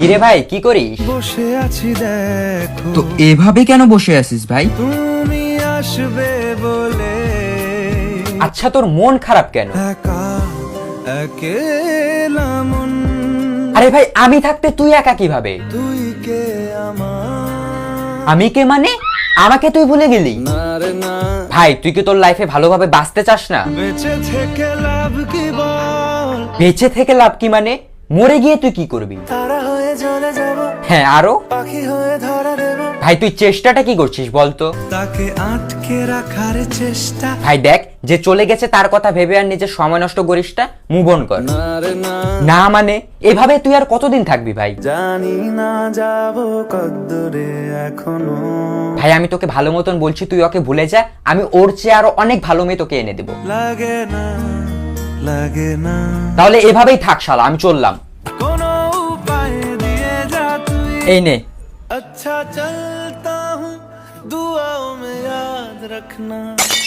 কিরে ভাই কি করিস? বসে আছি দেখো, তো এভাবে কেন বসে আছিস ভাই? তুমি আসবে বলে আচ্ছা তোর মন খারাপ কেন? একা একেলা মন, আরে ভাই আমি থাকতে তুই একা কিভাবে? তুই কে আমার আমি কে মানে? আমাকে তুই ভুলে গেলি? না রে না, ভাই তুই কি তোর লাইফে ভালোভাবে বাঁচতে চাস না? বেঁচে থেকে লাভ কি বল, বেঁচে থেকে লাভ কি মানে? মরে গিয়ে তুই কি করবি? তারা হয়ে জ্বলে যাব, হ্যাঁ আরো? পাখি হয়ে ধরা দেব, ভাই তুই চেষ্টাটা কি করছিস বলতো? তাকে আটকে রাখার চেষ্টা, ভাই দেখ যে চলে গেছে তার কথা ভেবে আর নিজের সময় নষ্ট করিস না, মুভ অন কর। না রে না, না মানে এভাবে তুই আর কতদিন থাকবি ভাই? জানি না যাব কদ্দূরে এখনো, ভাই আমি তোকে ভালো মতন বলছি তুই ওকে ভুলে যা, আমি ওর চেয়ে আরো অনেক ভালো মেয়ে তোকে এনে দেবো। লাগে না লাগে না, তাহলে এভাবেই থাক শালা, আমি চললাম। কোনো উপায় দিয়ে যা তুই, এই নে। अच्छा चलता हूँ दुआओं में याद रखना।